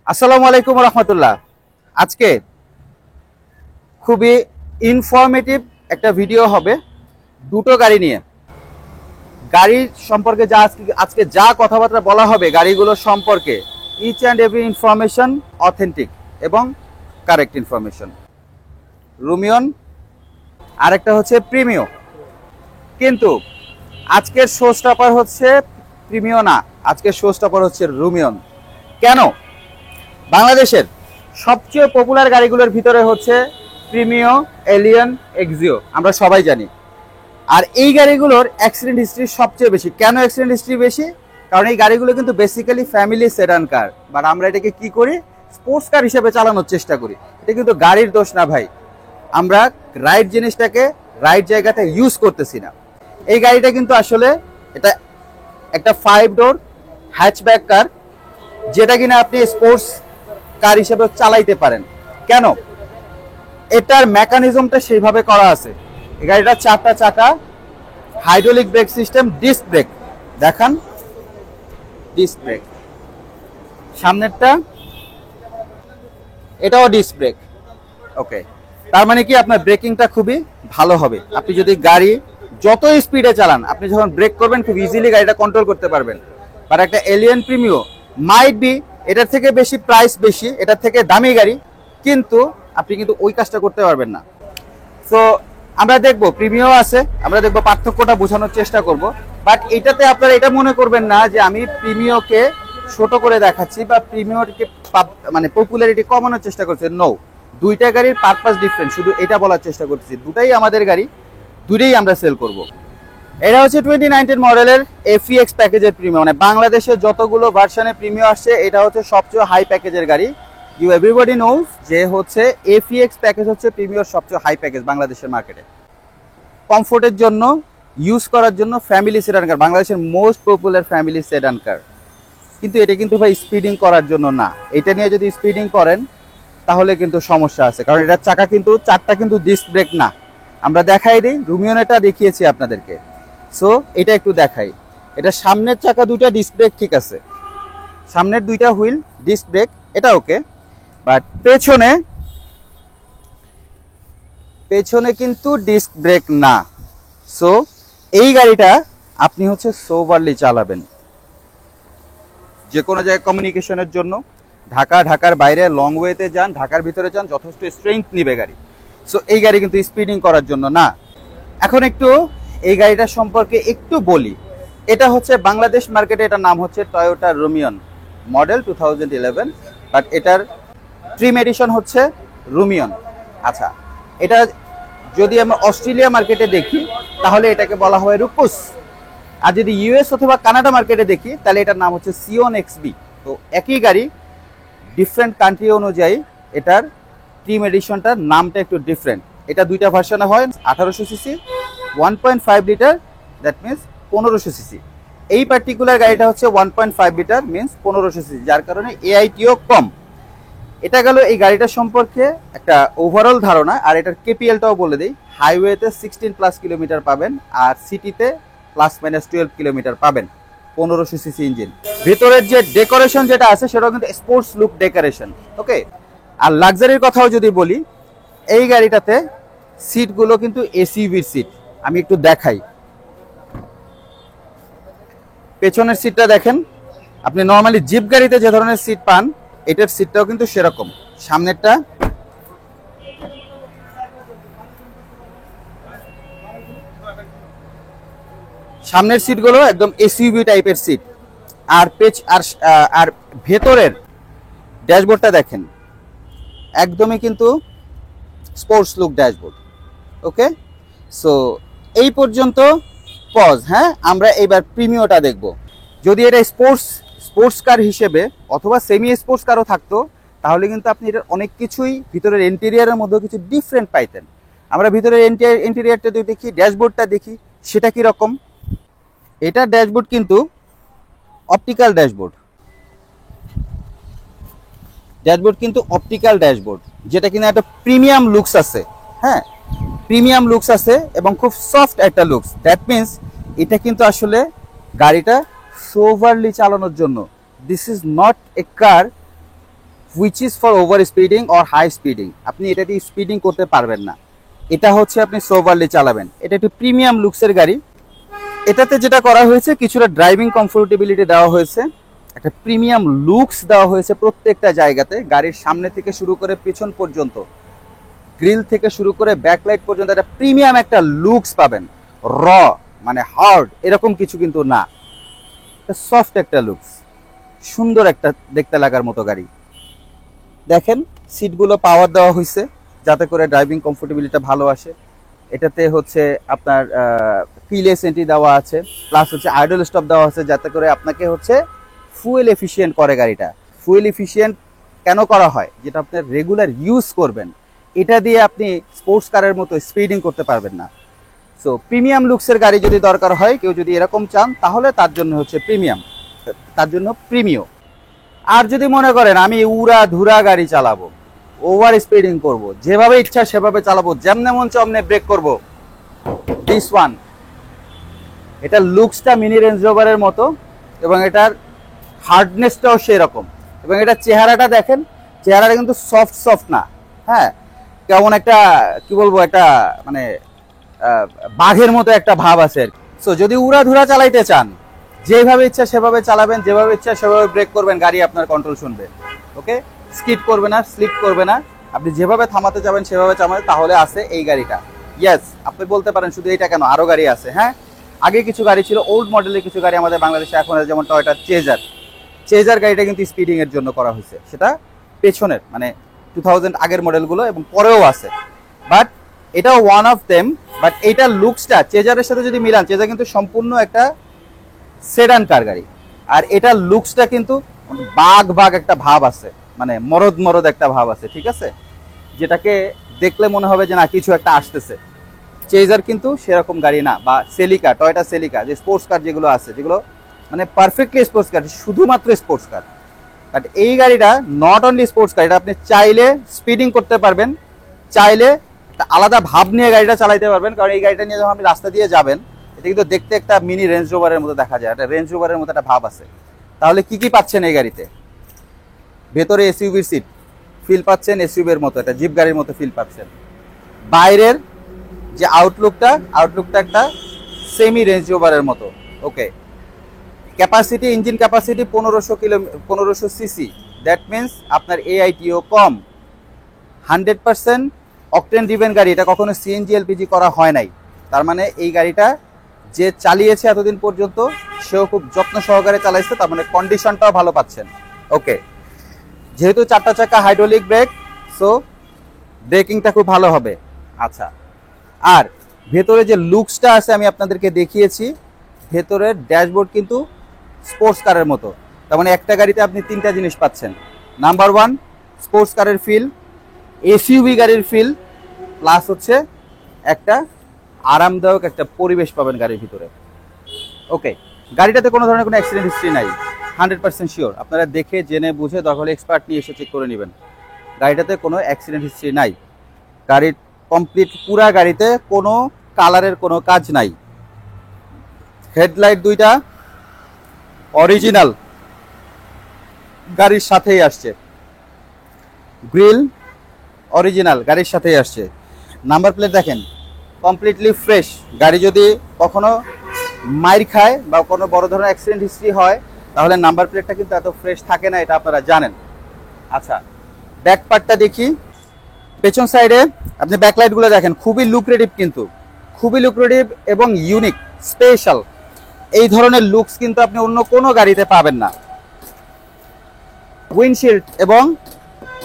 আসসালামু আলাইকুম রহমতুল্লাহ। আজকে খুবই ইনফরমেটিভ একটা ভিডিও হবে দুটো গাড়ি নিয়ে। গাড়ির সম্পর্কে যা আজকে যা কথাবার্তা বলা হবে গাড়িগুলোর সম্পর্কে, each and every information authentic এবং কারেক্ট ইনফরমেশন। রুমিয়ন আর একটা হচ্ছে প্রিমিও, কিন্তু আজকের শো স্টপার হচ্ছে প্রিমিও না, আজকের শো স্টপার হচ্ছে রুমিয়ন। কেন? বাংলাদেশের সবচেয়ে পপুলার গাড়িগুলোর ভিতরে হচ্ছে প্রিমিও, এলিয়ন, এক্সিও, আমরা সবাই জানি। আর এই গাড়িগুলোর অ্যাক্সিডেন্ট হিস্ট্রি সবচেয়ে বেশি। কেন অ্যাক্সিডেন্ট হিস্ট্রি বেশি? কারণ এই গাড়িগুলো কিন্তু basically family sedan car, but আমরা এটাকে কি করি, স্পোর্টস কার হিসেবে চালানোর চেষ্টা করি। এটা কিন্তু গাড়ির দোষ না ভাই, আমরা রাইট জিনিসটাকে রাইট জায়গাতে ইউজ করতেছি না। এই গাড়িটা কিন্তু আসলে এটা একটা 5 ডোর হ্যাচব্যাক কার, যেটা কিনা আপনি স্পোর্টস কার হিসেবে চালাইতে পারেন। কেন? এটার মেকানিজমটা সেইভাবে করা আছে। এই গাড়িটা 4টা চাকা, hydraulic brake system, disc brake দেখান, ডিস্ক ব্রেক। সামনেরটা এটাও ডিস্ক ব্রেক। ওকে, তার মানে কি আপনার ব্রেকিংটা খুবই ভালো হবে। আপনি যদি গাড়ি যত স্পিডে চালান, আপনি যখন ব্রেক করবেন খুব ইজিলি গাড়িটা কন্ট্রোল করতে পারবেন। আর একটা এলিয়ন প্রিমিও মাইট বি এটার থেকে বেশি প্রাইস বেশি, এটার থেকে দামি গাড়ি, কিন্তু আপনি কিন্তু ওই কাজটা করতে পারবেন না। সো আমরা দেখবো প্রিমিও আছে, আমরা দেখবো পার্থক্যটা বোঝানোর চেষ্টা করব। বাট এটাতে আপনারা এটা মনে করবেন না যে আমি প্রিমিওকে ছোট করে দেখাচ্ছি বা প্রিমিওকে মানে পপুলারিটি কমানোর চেষ্টা করছি। নো, দুইটা গাড়ির পারপাস ডিফারেন্ট, শুধু এটা বলার চেষ্টা করছি দুটাই আমাদের গাড়ি, দুটোই আমরা সেল করব। এটা হচ্ছে 2019 মডেলের FEX প্যাকেজের প্রিমিও, মানে বাংলাদেশে যতগুলো ভার্সনে প্রিমিও আসছে এটা হচ্ছে সবচেয়ে হাই প্যাকেজের গাড়ি। ইউ এভরিবডি নোজ যে হচ্ছে FEX প্যাকেজ হচ্ছে প্রিমিওর সবচেয়ে হাই প্যাকেজ বাংলাদেশের মার্কেটে। কমফোর্টের জন্য, ইউজ করার জন্য ফ্যামিলি সেডান কার, বাংলাদেশের মোস্ট পপুলার ফ্যামিলি সেডান কার। কিন্তু এটা কিন্তু ভাই স্পিডিং করার জন্য না। এটা নিয়ে যদি স্পিডিং করেন তাহলে কিন্তু সমস্যা আছে, কারণ এটার চাকা কিন্তু 4টা কিন্তু ডিস্ক ব্রেক না। আমরা দেখাই দিই, রুমিয়ন এটা দেখিয়েছি আপনাদেরকে। সো এটা একটু দেখাই। এটা সামনের চাকা 2টা ডিস্ক ব্রেক ঠিক আছে, সামনের 2টা হুইল ডিস্ক ব্রেক, এটা ওকে। বাট পেছনে কিন্তু ডিস্ক ব্রেক না। সো এই গাড়িটা আপনি হচ্ছে সোভারলি চালাবেন যে কোনো জায়গায় কমিউনিকেশনের জন্য। ঢাকার বাইরে লং ওয়েতে যান, ঢাকার ভিতরে যান, যথেষ্ট স্ট্রেংথ নিবে গাড়ি। সো এই গাড়ি কিন্তু স্পিডিং করার জন্য না। এখন একটু এই গাড়িটার সম্পর্কে একটু বলি। এটা হচ্ছে বাংলাদেশ মার্কেটে, এটার নাম হচ্ছে টয়োটা রুমিয়ন, মডেল 2011, বাট এটার ট্রিম এডিশন হচ্ছে রুমিয়ন। আচ্ছা, এটা যদি আমরা অস্ট্রেলিয়া মার্কেটে দেখি তাহলে এটাকে বলা হয় রুকুস, আর যদি US অথবা কানাডা মার্কেটে দেখি তাহলে এটার নাম হচ্ছে সিওন XB। তো একই গাড়ি ডিফারেন্ট কান্ট্রি অনুযায়ী এটার ট্রিম এডিশনটার নামটা একটু ডিফারেন্ট। এটা 2টা ভার্সনে হয়, 1800 CC, 1.5 litre, that means 1500 CC. এই পার্টিকুলার গাড়িটা হচ্ছে 1.5 লিটার, মিনস 1500 সিসি, যার কারণে AITও কম। এটা গেল এই গাড়িটার সম্পর্কে একটা ওভারঅল ধারণা। আর এটার KPLটাও বলে দিই, হাইওয়েতে 16+ কিলোমিটার পাবেন, আর সিটিতে ±12 কিলোমিটার পাবেন। 1500 সিসি ইঞ্জিন। ভিতরের যে ডেকোরেশন যেটা আছে সেটাও কিন্তু স্পোর্টস লুক ডেকোরেশন। ওকে, আর লাক্সারির কথাও যদি বলি, এই গাড়িটাতে সিটগুলো কিন্তু SUVর সিট। আমি একটু দেখাই, পেছনের সিটটা দেখেন। আপনি নর্মালি জিপ গাড়িতে যে ধরনের সিট পান, এটার সিটটাও কিন্তু সেরকম। সামনেরটা সামনের সিটগুলো একদম SUV টাইপের সিট। আর আর ভেতরের ড্যাশবোর্ডটা দেখেন, একদমই কিন্তু স্পোর্টস লুক ড্যাশবোর্ড। ওকে, সো এই পর্যন্ত পজ। হ্যাঁ, আমরা এবার প্রিমিওটা দেখব। যদি এটা স্পোর্টস কার হিসেবে অথবা সেমি স্পোর্টস কারও থাকতো তাহলে কিন্তু আপনি এটার অনেক কিছুই ভিতরের ইন্টেরিয়ারের মধ্যে কিছু ডিফারেন্ট পাইতেন। আমরা ভিতরের ইন্টেরিয়ারটা যদি দেখি, ড্যাশবোর্ডটা দেখি, সেটা কি রকম। এটা ড্যাশবোর্ড কিন্তু অপটিক্যাল ড্যাশবোর্ড, কিন্তু অপটিক্যাল ড্যাশবোর্ড, যেটা কিনা একটা প্রিমিয়াম লুকস আছে। হ্যাঁ, প্রিমিয়াম লুকস আছে এবং খুব সফট একটা লুকস। দ্যাট মিনস এটা কিন্তু আসলে গাড়িটা সোভারলি চালানোর জন্য। This is not a car which is for over speeding or high speeding. আপনি এটা দিয়ে স্পিডিং করতে পারবেন না, এটা হচ্ছে আপনি সোভারলি চালাবেন। এটা একটি প্রিমিয়াম লুকসের গাড়ি। এটাতে যেটা করা হয়েছে, কিছুটা ড্রাইভিং কমফোর্টেবিলিটি দেওয়া হয়েছে, একটা প্রিমিয়াম লুকস দেওয়া হয়েছে প্রত্যেকটা জায়গাতে। গাড়ির সামনে থেকে শুরু করে পেছন পর্যন্ত, গ্রিল থেকে শুরু করে ব্যাকলাইট পর্যন্ত একটা প্রিমিয়াম একটা লুকস পাবেন। র মানে হার্ড এরকম কিছু কিন্তু না, সফট একটা লুকস, সুন্দর একটা দেখতে লাগার মতো গাড়ি। দেখেন সিটগুলো পাওয়ার দেওয়া হয়েছে যাতে করে ড্রাইভিং কমফোর্টেবিলিটি ভালো আসে। এটাতে হচ্ছে আপনার কিলেস এন্ট্রি দেওয়া আছে, প্লাস হচ্ছে আইডল স্টপ দেওয়া আছে যাতে করে আপনাকে হচ্ছে ফুয়েল এফিশিয়েন্ট করে গাড়িটা। ফুয়েল এফিশিয়েন্ট কেন করা হয়? যেটা আপনি রেগুলার ইউজ করবেন, এটা দিয়ে আপনি স্পোর্টস কারের মতো স্পিডিং করতে পারবেন না। সো প্রিমিয়াম লুকসের গাড়ি যদি দরকার হয়, কেউ যদি এরকম চান, তাহলে তার জন্য হচ্ছে প্রিমিয়াম, তার জন্য প্রিমিয়। আর যদি মনে করেন আমি উড়া ধুরা গাড়ি চালাবো, ওভার স্পিডিং করব, যেভাবে ইচ্ছা সেভাবে চালাবো, যেমনে মন অমনে ব্রেক করব, দিস ওয়ান। এটার লুকসটা মিনি রেঞ্জ রোভারের মতো এবং এটার হার্ডনেসটাও সেরকম। এবং এটার চেহারাটা দেখেন, চেহারাটা কিন্তু সফট সফট না, হ্যাঁ, কেমন একটা কি বলবো, একটা মানে বাঘের মতো একটা ভাব আছে। সো যদি উড়া ধুরা চালাইতে চান, যেভাবে ইচ্ছা সেভাবে চালাবেন, যেভাবে ইচ্ছা সেভাবে ব্রেক করবেন, গাড়ি আপনার কন্ট্রোল শুনবে। ওকে, স্কিড করবে না, স্লিপ করবে না, আপনি যেভাবে থামাতে যাবেন সেভাবে চালাবেন। তাহলে আছে এই গাড়িটা। ইয়েস, আপনি বলতে পারেন শুধু এটা কেন, আরো গাড়ি আছে। হ্যাঁ, আগে কিছু গাড়ি ছিল, ওল্ড মডেলের কিছু গাড়ি আমাদের বাংলাদেশে এখন আছে, যেমন টয়োটা চেজার। চেজার গাড়িটা কিন্তু স্পিডিং এর জন্য করা হয়েছে, সেটা পেছনের মানে 2000 আগের মডেলগুলো এবং পরেও আছে, বাট এটাও ওয়ান অফ দেম। বাট এইটার লুকসটা চেজারের সাথে যদি মিলান, চেজার কিন্তু সম্পূর্ণ একটা সেডান কার গাড়ি, আর এটার লুকসটা কিন্তু বাঘ বাঘ একটা ভাব আছে, মানে মরদ মরদ একটা ভাব আছে, ঠিক আছে, যেটাকে দেখলে মনে হবে যে না কিছু একটা আসতেছে। চেজার কিন্তু সেরকম গাড়ি না, বা সেলিকা, টয়োটা সেলিকা, যে স্পোর্টস কার যেগুলো আছে, যেগুলো মানে পারফেক্টলি স্পোর্টস কার, শুধুমাত্র স্পোর্টস কার। বাট এই গাড়িটা নট অনলি স্পোর্টস কার, এটা আপনি চাইলে স্পিডিং করতে পারবেন, চাইলে একটা আলাদা ভাব নিয়ে গাড়িটা চালাইতে পারবেন। কারণ এই গাড়িটা নিয়ে যখন আপনি রাস্তা দিয়ে যাবেন, এটা কিন্তু দেখতে একটা মিনি রেঞ্জ রোভারের মতো দেখা যায়, একটা রেঞ্জ রোভারের মতো একটা ভাব আছে। তাহলে কি কি পাচ্ছেন এই গাড়িতে? ভেতরে এসইউভির সিট ফিল পাচ্ছেন, এসইউভির মতো একটা জিপ গাড়ির মতো ফিল পাচ্ছেন। বাইরের যে আউটলুকটা একটা সেমি রেঞ্জ রোভারের মতো। Okay, capacity, engine capacity 1500 CC, that means আপনার এআইটিও কম। 100% অকটেন ড্রিভেন গাড়ি, এটা কখনো সিএনজি এলপিজি করা হয় নাই। তার মানে এই গাড়িটা যে চালিয়েছে এতদিন পর্যন্ত, সেও খুব যত্ন সহকারে চালাইছে, তার মানে কন্ডিশনটাও ভালো পাচ্ছেন। ওকে, যেহেতু 4টা চাকা হাইড্রোলিক ব্রেক, সো ব্রেকিংটা খুব ভালো হবে। আচ্ছা, আর ভেতরে যে লুকসটা আছে আমি আপনাদেরকে দেখিয়েছি, ভেতরের ড্যাশবোর্ড কিন্তু স্পোর্টস কারের মতো। তার মানে একটা গাড়িতে আপনি 3টা জিনিস পাচ্ছেন। নাম্বার 1 স্পোর্টস কারের ফিল, এসইউভি গাড়ির ফিল, প্লাস হচ্ছে একটা আরামদায়ক একটা পরিবেশ পাবেন গাড়ির ভিতরে। ওকে, গাড়িটাতে কোনো ধরনের কোনো অ্যাক্সিডেন্ট হিস্ট্রি নাই, 100% শিওর। আপনারা দেখে জেনে বুঝে দরকার হলে এক্সপার্ট নিয়ে এসে চেক করে নেবেন। গাড়িটাতে কোনো অ্যাক্সিডেন্ট হিস্ট্রি নাই, গাড়ির কমপ্লিট পুরা গাড়িতে কোনো কালারের কোনো কাজ নাই। হেডলাইট 2টা অরিজিনাল গাড়ির সাথেই আসছে, গ্রিল অরিজিনাল গাড়ির সাথেই আসছে। নাম্বার প্লেট দেখেন কমপ্লিটলি ফ্রেশ। গাড়ি যদি কখনো মাইর খায় বা কোনো বড় ধরনের অ্যাক্সিডেন্ট হিস্ট্রি হয়, তাহলে নাম্বার প্লেটটা কিন্তু এত ফ্রেশ থাকে না, এটা আপনারা জানেন। আচ্ছা, ব্যাক পার্টটা দেখি। পেছন সাইডে আপনি ব্যাকলাইটগুলো দেখেন, খুবই লুক্রেটিভ, কিন্তু খুবই লুক্রেটিভ এবং ইউনিক স্পেশাল। এই ধরনের লুকস কিন্তু আপনি অন্য কোনো গাড়িতে পাবেন না। উইন্ডশিল্ড এবং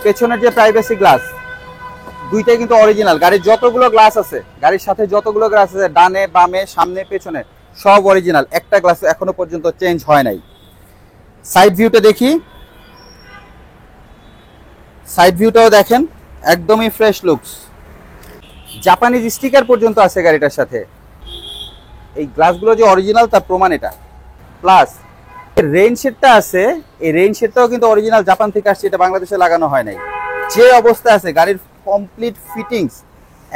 পেছনের যে প্রাইভেসি গ্লাস, দুইটাই কিন্তু অরিজিনাল। গাড়ির যতগুলো গ্লাস আছে, গাড়ির সাথে যতগুলো গ্লাস আছে, ডানে বামে সামনে পেছনে, সব অরিজিনাল, একটা গ্লাস এখনো পর্যন্ত চেঞ্জ হয় নাই। সাইড ভিউটা দেখি, সাইড ভিউটাও দেখেন একদমই ফ্রেশ লুকস। জাপানিজ স্টিকার পর্যন্ত আছে গাড়িটার সাথে। এই গ্লাসগুলো যে অরিজিনাল তার প্রমাণ এটা। প্লাস রেইন শেডটা আছে, এই রেইন শেডটাও কিন্তু অরিজিনাল, জাপান থেকে আসছে, এটা বাংলাদেশে লাগানো হয় নাই। যে অবস্থা আছে গাড়ির কমপ্লিট ফিটিংস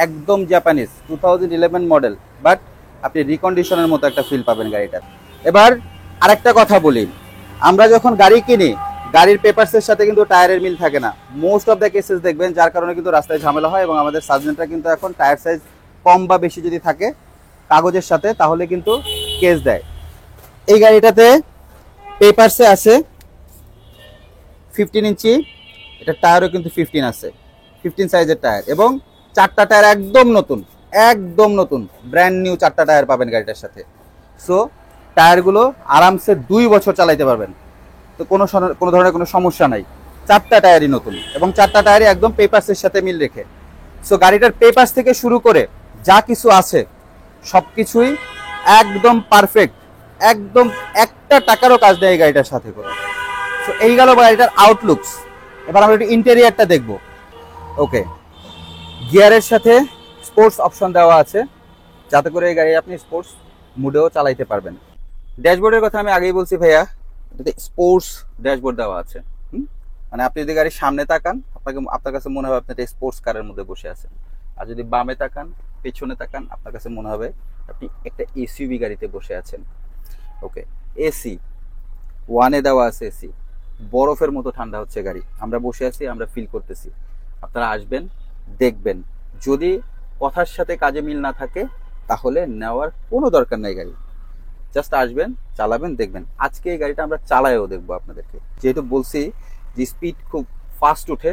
একদম জাপানিজ, 2011 মডেল, বাট আপনি রিকন্ডিশনের মতো একটা ফিল পাবেন গাড়িটার। এবার আরেকটা কথা বলি, আমরা যখন গাড়ি কিনি, গাড়ির পেপারসের সাথে কিন্তু টায়ারের মিল থাকে না, মোস্ট অফ দ্য কেসেস দেখবেন, যার কারণে কিন্তু রাস্তায় ঝামেলা হয়। এবং আমাদের সার্জেন্টরা কিন্তু এখন টায়ার সাইজ কম বা বেশি যদি থাকে কাগজের সাথে তাহলে কিন্তু কেস দেয়। এই গাড়িটাতে পেপারসে আছে 15 ইঞ্চি, এটা টায়ারও কিন্তু 15 আছে, 15 সাইজের টায়ার, এবং 4টা টায়ার একদম নতুন, একদম নতুন ব্র্যান্ড নিউ 4টা টায়ার পাবেন গাড়িটার সাথে। সো টায়ারগুলো আরামসে 2 বছর চালাইতে পারবেন, তো কোনো ধরনের কোনো সমস্যা নাই। 4টা টায়ারই নতুন এবং 4টা টায়ারই একদম পেপারসের সাথে মিল রেখে। সো গাড়িটার পেপারস থেকে শুরু করে যা কিছু আছে সব কিছুই একদম পারফেক্ট, একদম একটা টাকারও কাজ নেই এই গাড়িটার সাথে করে। সো এই গেল গাড়িটার আউটলুকস। এবার আমরা একটু ইন্টেরিয়ারটা দেখব। ওকে, গিয়ারের সাথে স্পোর্টস অপশন দেওয়া আছে, যাতে করে এই গাড়ি আপনি স্পোর্টস মুডেও চালাইতে পারবেন। ড্যাশবোর্ডের কথা আমি আগেই বলছি ভাইয়া, এটাতে স্পোর্টস ড্যাশবোর্ড দেওয়া আছে। মানে আপনি যদি গাড়ির সামনে তাকান আপনার কাছে মনে হবে আপনি একটা স্পোর্টস কারের মধ্যে বসে আছেন, আর যদি বামে তাকান পেছনে তাকান আপনার কাছে মনে হবে আপনি একটা এসইউভি গাড়িতে বসে আছেন। ওকে, এসি 1-এ দেওয়া আছে, এসি বরফের মতো ঠান্ডা হচ্ছে গাড়ি, আমরা বসে আছি, আমরা ফিল করতেছি। আপনারা আসবেন, দেখবেন, যদি কথার সাথে কাজে মিল না থাকে তাহলে নেওয়ার কোনো দরকার নাই গাড়ি, জাস্ট আসবেন, চালাবেন, দেখবেন। আজকে এই গাড়িটা আমরা চালায়ও দেখবো আপনাদেরকে, যেহেতু বলছি যে স্পিড খুব ফাস্ট উঠে,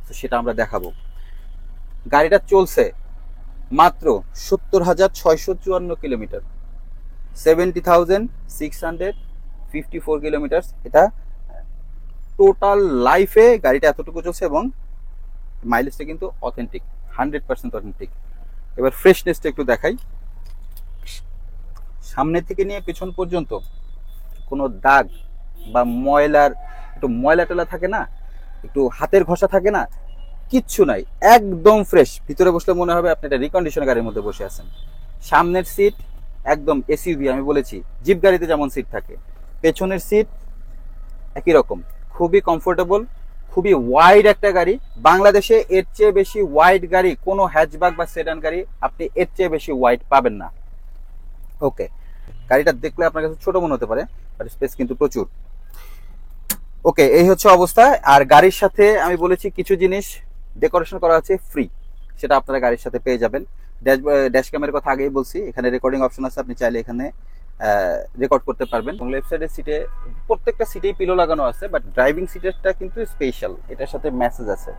তো সেটা আমরা দেখাবো। গাড়িটা চলছে মাত্র 70,654 কিলোমিটার, 70,654 কিলোমিটার। এটা টোটাল লাইফে গাড়িটা এতটুকু চলছে এবং মাইলেজটা কিন্তু অথেন্টিক, 100% অথেন্টিক। এবার ফ্রেশনেসটা একটু দেখাই। সামনে থেকে নিয়ে পেছন পর্যন্ত কোনো দাগ বা ময়লার, একটু ময়লা টলা থাকে না, একটু হাতের ঘষা থাকে না, কিচ্ছু নাই, একদম ফ্রেশ। ভিতরে বসলে মনে হবে আপনি একটা রিকন্ডিশন গাড়ির মধ্যে বসে আছেন। সামনের সিট একদম এসইউভি, আমি বলেছি জিপ গাড়িতে যেমন সিট থাকে, পেছনের সিট একই রকম, খুবই কমফোর্টেবল, খুবই ওয়াইড একটা গাড়ি। বাংলাদেশে এর চেয়ে বেশি ওয়াইড গাড়ি কোনো হ্যাচব্যাক বা সেডান গাড়ি আপনি এর চেয়ে বেশি ওয়াইড পাবেন না। ওকে, গাড়িটা দেখলে আপনার কাছে ছোট মনে হতে পারে, বাট স্পেস কিন্তু প্রচুর। ওকে, এই হচ্ছে অবস্থা। আর গাড়ির সাথে আমি বলেছি কিছু জিনিস ডেকোরেশন করা আছে ফ্রি, সেটা আপনারা গাড়ির সাথে পেয়ে যাবেন। ড্যাশ ক্যামেরার কথা আগেই বলছি, এখানে রেকর্ডিং অপশন আছে, আপনি চাইলে এখানে রেকর্ড করতে পারবেন। এবং লেফট সাইডের সিটে প্রত্যেকটা সিটেই পিলো লাগানো আছে, বাট ড্রাইভিং সিটেরটা কিন্তু স্পেশাল, এটার সাথে মেসেজ আছে।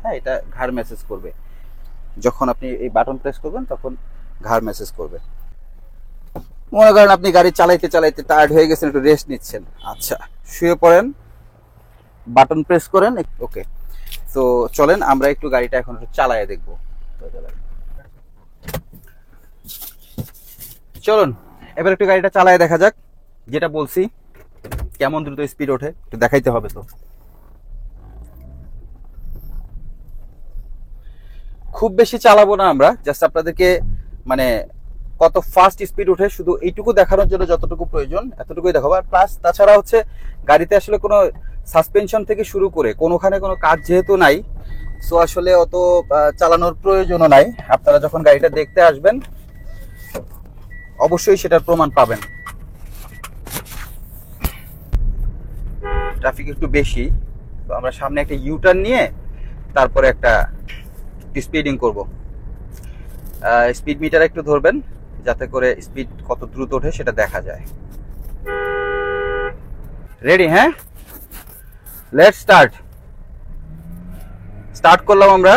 হ্যাঁ, এটা ঘাড় মেসেজ করবে, যখন আপনি এই বাটন প্রেস করবেন তখন ঘাড় মেসেজ করবে। মনে করেন আপনি গাড়ি চালাইতে চালাইতে টায়ার্ড হয়ে গেছেন, একটু রেস্ট নিচ্ছেন, আচ্ছা শুয়ে পড়েন, বাটন প্রেস করেন। ওকে, তো চলেন আমরা একটু গাড়িটা এখন একটু চালায় দেখবো। চলুন এবার একটু গাড়িটা চালায় দেখা যাক, যেটা বলছি কেমন দ্রুত স্পিড ওঠে একটু দেখাইতে হবে। তো খুব বেশি চালাবো না আমরা, জাস্ট আপনাদেরকে মানে কত ফাস্ট স্পিড উঠে শুধু এইটুকু দেখানোর জন্য যতটুকু প্রয়োজন এতটুকুই দেখাবো। আর প্লাস তাছাড়া হচ্ছে গাড়িতে আসলে কোনো সাসপেনশন থেকে শুরু করে কোনোখানে কোনো কাজ যেহেতু নাই, সো আসলে অত চালানোর প্রয়োজনও নাই। আপনারা যখন গাড়িটা দেখতে আসবেন অবশ্যই সেটার প্রমাণ পাবেন। ট্রাফিক একটু বেশি, তো আমরা সামনে একটা ইউটার্ন নিয়ে তারপরে একটা স্পিডিং করব। স্পিড মিটার একটু ধরবেন যাতে করে স্পিড কত দ্রুত ওঠে সেটা দেখা যায়। রেডি? হ্যাঁ, লেটস স্টার্ট করলাম আমরা।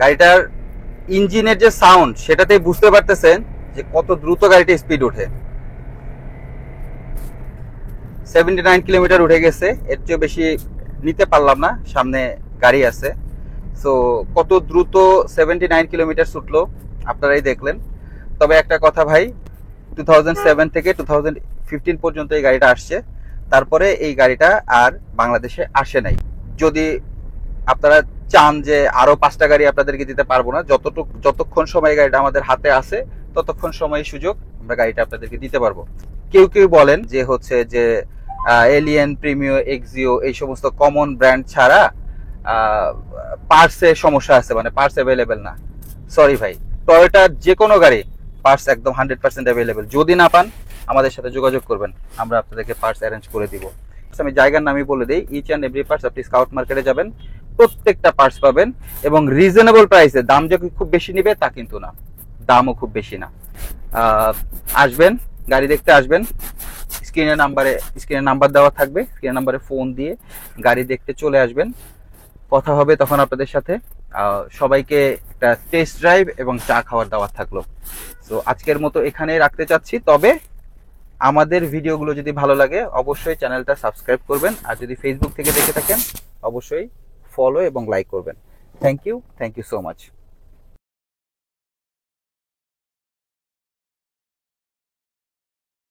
গাড়িটার ইঞ্জিনের যে সাউন্ড সেটাতেই বুঝতে পারতেছেন যে কত দ্রুত গাড়িটা স্পিড ওঠে। 79 কিলোমিটার উঠে গেছে, এর চেয়ে বেশি নিতে পারলাম না, সামনে গাড়ি আছে। সো কত দ্রুত 79 কিলোমিটার ছুটলো আপনারাই দেখলেন। তবে একটা কথা ভাই, 2007 থেকে 2015 পর্যন্ত এই গাড়িটা আসছে, তারপরে এই গাড়িটা আর বাংলাদেশে আসে নাই। যদি আপনারা চান যে আরো 5টা গাড়ি আপনাদেরকে দিতে পারবো না, যতক্ষণ সময় গাড়িটা আমাদের হাতে আছে ততক্ষণ সময় সুযোগ আমরা গাড়িটা আপনাদেরকে দিতে পারবো। কেউ কেউ বলেন যে হচ্ছে যে এলিয়েন, প্রিমিও, এক্সিও এই সমস্ত কমন ব্র্যান্ড ছাড়া পার্টসে সমস্যা আছে, মানে পার্টস অ্যাভেলেবেল না। সরি ভাই, টয়োটার যে কোনো গাড়ি পার্টস একদম 100% অ্যাভেলেবেল। যদি না পান আমাদের সাথে যোগাযোগ করবেন, আমরা আপনাদেরকে পার্টস অ্যারেঞ্জ করে দিব। আমি জায়গার নামই বলে দিই, ইচ অ্যান্ড এভরি পার্টস। আপনি স্কাউট মার্কেটে যাবেন, প্রত্যেকটা পার্টস পাবেন এবং রিজনেবল প্রাইসে। দাম যে খুব বেশি নিবে তা কিন্তু না, দামও খুব বেশি না। আসবেন, গাড়ি দেখতে আসবেন, স্ক্রিনের নাম্বার দেওয়া থাকবে, স্ক্রিনের নাম্বারে ফোন দিয়ে গাড়ি দেখতে চলে আসবেন, কথা হবে তখন আপনাদের সাথে। সবাইকে একটা টেস্ট ড্রাইভ এবং চা খাওয়ার দাওয়াত থাকলো। তো আজকের মতো এখানেই রাখতে চাচ্ছি। তবে আমাদের ভিডিওগুলো যদি ভালো লাগে অবশ্যই চ্যানেলটা সাবস্ক্রাইব করবেন, আর যদি ফেসবুক থেকে দেখে থাকেন অবশ্যই ফলো এবং লাইক করবেন। Thank you so much.